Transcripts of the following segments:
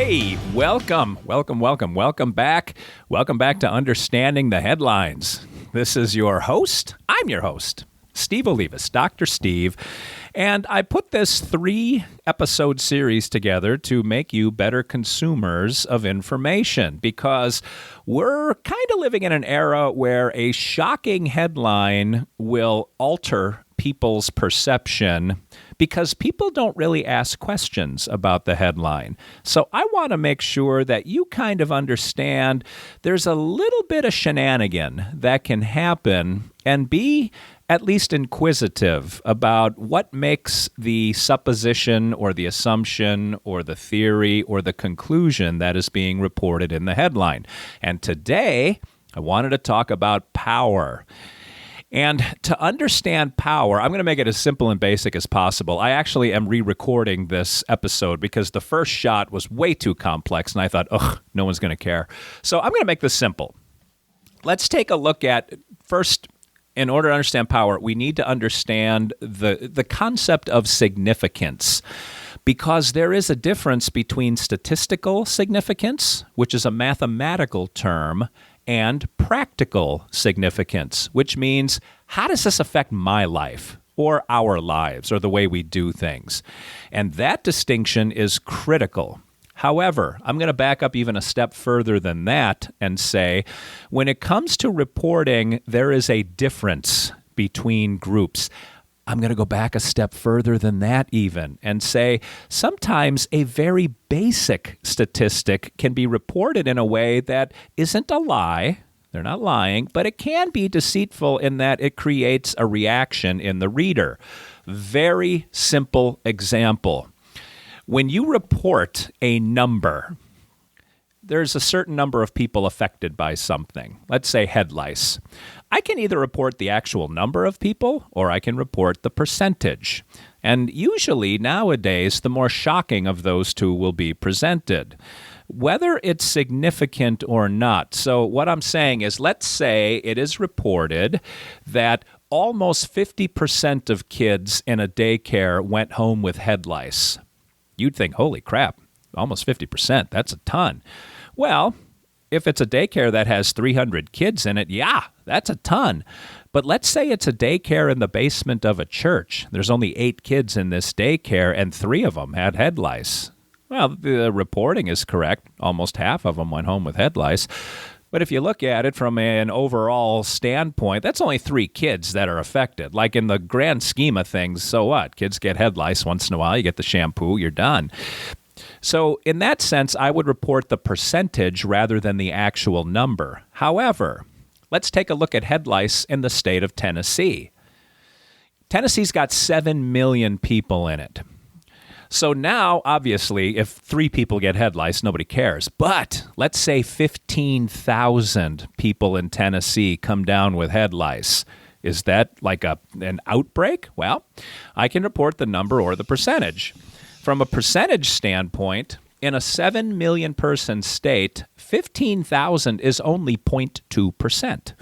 Hey, welcome back. Welcome back to Understanding the Headlines. This is your host. I'm your host, Steve Olivas, Dr. Steve. And I put this 3-episode series together to make you better consumers of information because we're kind of living in an era where a shocking headline will alter people's perception because people don't really ask questions about the headline. So I want to make sure that you kind of understand there's a little bit of shenanigan that can happen and be at least inquisitive about what makes the supposition or the assumption or the theory or the conclusion that is being reported in the headline. And today, I wanted to talk about power. And to understand power, I'm going to make it as simple and basic as possible. I actually am re-recording this episode because the first shot was way too complex, and I thought, no one's going to care. So I'm going to make this simple. Let's take a look at, first, in order to understand power, we need to understand the concept of significance, because there is a difference between statistical significance, which is a mathematical term, and practical significance, which means how does this affect my life or our lives or the way we do things? And that distinction is critical. However, I'm going to back up even a step further than that and say, when it comes to reporting, there is a difference between groups. I'm going to go back a step further than that even and say sometimes a very basic statistic can be reported in a way that isn't a lie. They're not lying, but it can be deceitful in that it creates a reaction in the reader. Very simple example. When you report a number, there's a certain number of people affected by something. Let's say head lice. I can either report the actual number of people or I can report the percentage. And usually nowadays, the more shocking of those two will be presented, whether it's significant or not. So what I'm saying is, let's say it is reported that almost 50% of kids in a daycare went home with head lice. You'd think, holy crap, almost 50%, that's a ton. Well, if it's a daycare that has 300 kids in it, yeah, that's a ton. But let's say it's a daycare in the basement of a church. There's only 8 kids in this daycare, and 3 of them had head lice. Well, the reporting is correct. Almost half of them went home with head lice. But if you look at it from an overall standpoint, that's only 3 kids that are affected. Like in the grand scheme of things, so what? Kids get head lice once in a while. You get the shampoo, you're done. So in that sense, I would report the percentage rather than the actual number. However, let's take a look at head lice in the state of Tennessee. Tennessee's got 7 million people in it. So now, obviously, if 3 people get head lice, nobody cares. But let's say 15,000 people in Tennessee come down with head lice. Is that like an outbreak? Well, I can report the number or the percentage. From a percentage standpoint, in a 7 million person state, 15,000 is only 0.2%.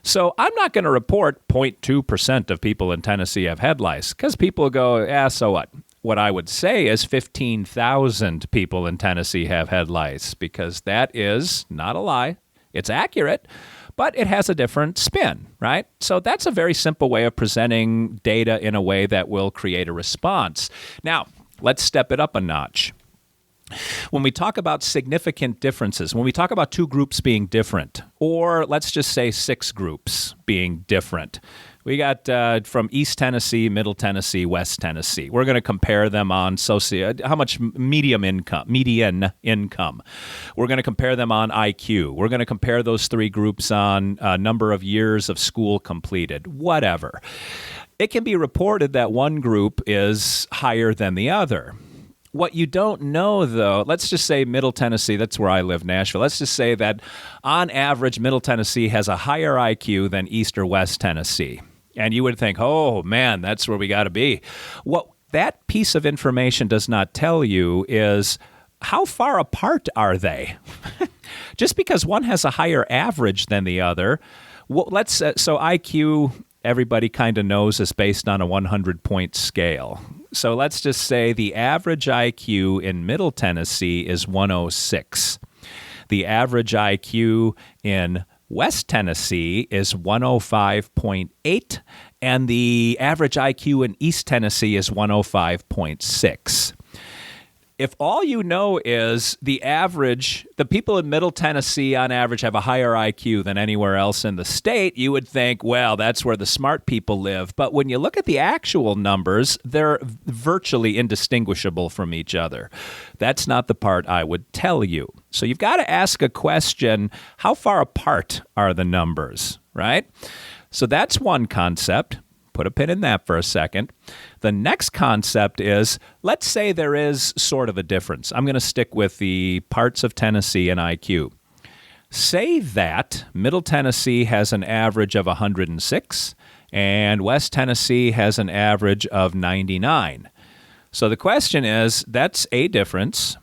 So I'm not going to report 0.2% of people in Tennessee have head lice because people go, so what? What I would say is 15,000 people in Tennessee have head lice because that is not a lie. It's accurate, but it has a different spin, right? So that's a very simple way of presenting data in a way that will create a response. Now, let's step it up a notch. When we talk about significant differences, when we talk about 2 groups being different, or let's just say 6 groups being different, we got from East Tennessee, Middle Tennessee, West Tennessee. We're going to compare them on how much median income. We're going to compare them on IQ. We're going to compare those 3 groups on number of years of school completed, whatever. It can be reported that one group is higher than the other. What you don't know, though, let's just say Middle Tennessee, that's where I live, Nashville. Let's just say that on average, Middle Tennessee has a higher IQ than East or West Tennessee. And you would think, oh, man, that's where we got to be. What that piece of information does not tell you is how far apart are they? Just because one has a higher average than the other, so IQ, everybody kind of knows, is based on a 100-point scale. So let's just say the average IQ in Middle Tennessee is 106. The average IQ in West Tennessee is 105.8, and the average IQ in East Tennessee is 105.6. If all you know is the people in Middle Tennessee on average have a higher IQ than anywhere else in the state, you would think, well, that's where the smart people live. But when you look at the actual numbers, they're virtually indistinguishable from each other. That's not the part I would tell you. So you've got to ask a question, how far apart are the numbers, right? So that's one concept. Put a pin in that for a second. The next concept is, let's say there is sort of a difference. I'm going to stick with the parts of Tennessee and IQ. Say that Middle Tennessee has an average of 106 and West Tennessee has an average of 99. So the question is, that's a difference.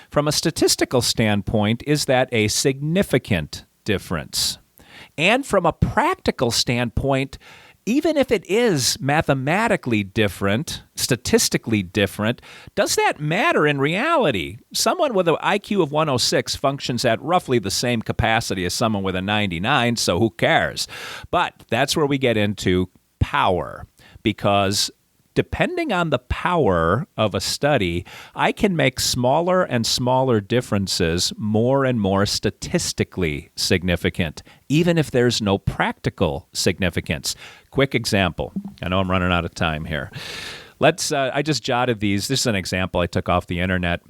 From a statistical standpoint, is that a significant difference? And from a practical standpoint, even if it is mathematically different, statistically different, does that matter in reality? Someone with an IQ of 106 functions at roughly the same capacity as someone with a 99, so who cares? But that's where we get into power, because depending on the power of a study, I can make smaller and smaller differences more and more statistically significant, even if there's no practical significance. Quick example. I know I'm running out of time here. I just jotted these. This is an example I took off the internet.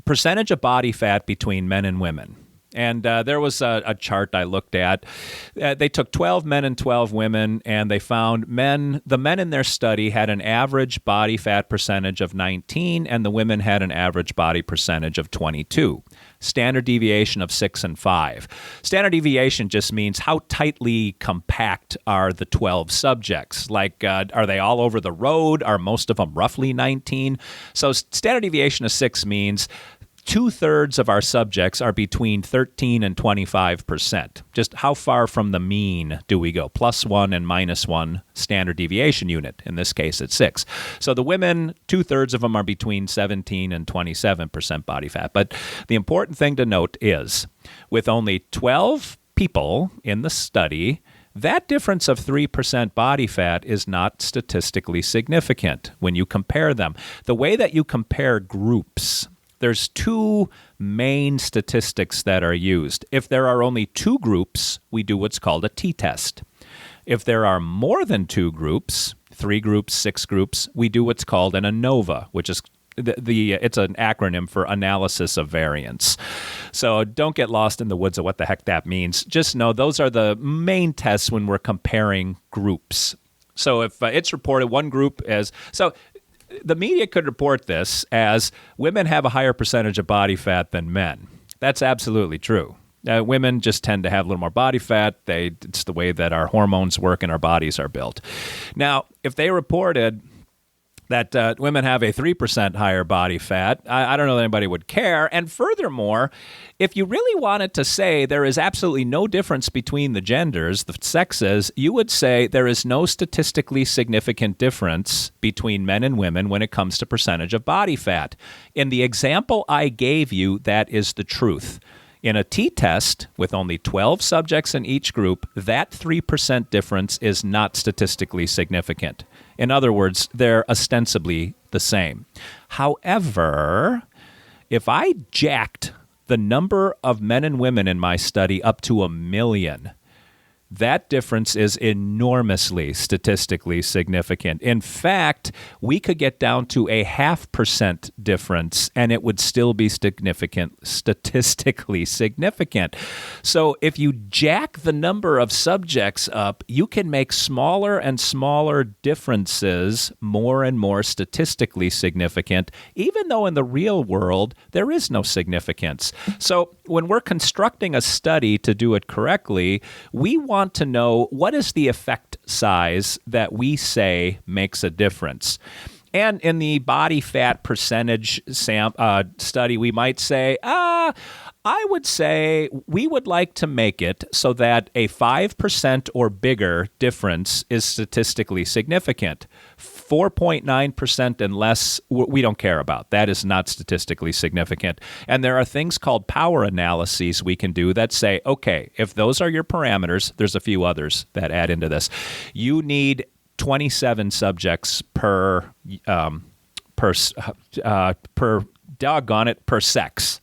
Percentage of body fat between men and women. And there was a chart I looked at. They took 12 men and 12 women, and they found the men in their study had an average body fat percentage of 19, and the women had an average body percentage of 22. Standard deviation of 6 and 5. Standard deviation just means how tightly compact are the 12 subjects. Like, are they all over the road? Are most of them roughly 19? So standard deviation of 6 means 2/3 of our subjects are between 13 and 25%. Just how far from the mean do we go? +1 and -1 standard deviation unit. In this case, it's 6. So the women, 2/3 of them are between 17 and 27% body fat. But the important thing to note is, with only 12 people in the study, that difference of 3% body fat is not statistically significant when you compare them. The way that you compare groups, there's two main statistics that are used. If there are only 2 groups, we do what's called a t-test. If there are more than 2 groups, 3 groups, 6 groups, we do what's called an ANOVA, which is it's an acronym for analysis of variance. So don't get lost in the woods of what the heck that means. Just know those are the main tests when we're comparing groups. So if it's reported one group as... The media could report this as women have a higher percentage of body fat than men. That's absolutely true. Women just tend to have a little more body fat. It's the way that our hormones work and our bodies are built. Now, if they reported that women have a 3% higher body fat, I don't know that anybody would care. And furthermore, if you really wanted to say there is absolutely no difference between the genders, the sexes, you would say there is no statistically significant difference between men and women when it comes to percentage of body fat. In the example I gave you, that is the truth. In a t-test with only 12 subjects in each group, that 3% difference is not statistically significant. In other words, they're ostensibly the same. However, if I jacked the number of men and women in my study up to 1 million, that difference is enormously statistically significant. In fact, we could get down to a 0.5% difference and it would still be statistically significant. So if you jack the number of subjects up, you can make smaller and smaller differences more and more statistically significant, even though in the real world there is no significance. So when we're constructing a study to do it correctly, we want to know what is the effect size that we say makes a difference. And in the body fat percentage study, we might say, I would say we would like to make it so that a 5% or bigger difference is statistically significant. 4.9% and less, we don't care about. That is not statistically significant. And there are things called power analyses we can do that say, okay, if those are your parameters, there's a few others that add into this. You need 27 subjects per sex.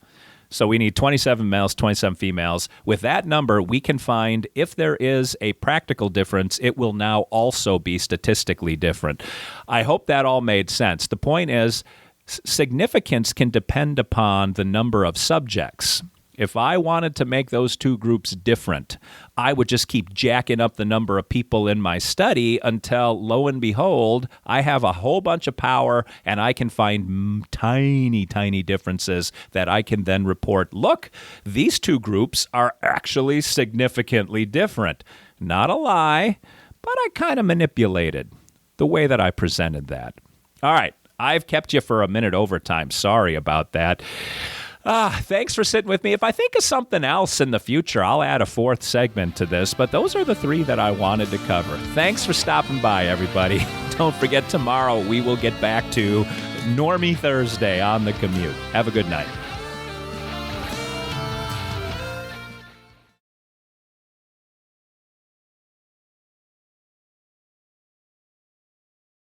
So we need 27 males, 27 females. With that number, we can find if there is a practical difference, it will now also be statistically different. I hope that all made sense. The point is, significance can depend upon the number of subjects. If I wanted to make those two groups different, I would just keep jacking up the number of people in my study until, lo and behold, I have a whole bunch of power and I can find tiny, tiny differences that I can then report. Look, these two groups are actually significantly different. Not a lie, but I kind of manipulated the way that I presented that. All right, I've kept you for a minute overtime. Sorry about that. Thanks for sitting with me. If I think of something else in the future, I'll add a fourth segment to this, but those are the three that I wanted to cover. Thanks for stopping by, everybody. Don't forget, tomorrow we will get back to Normie Thursday on the commute. Have a good night.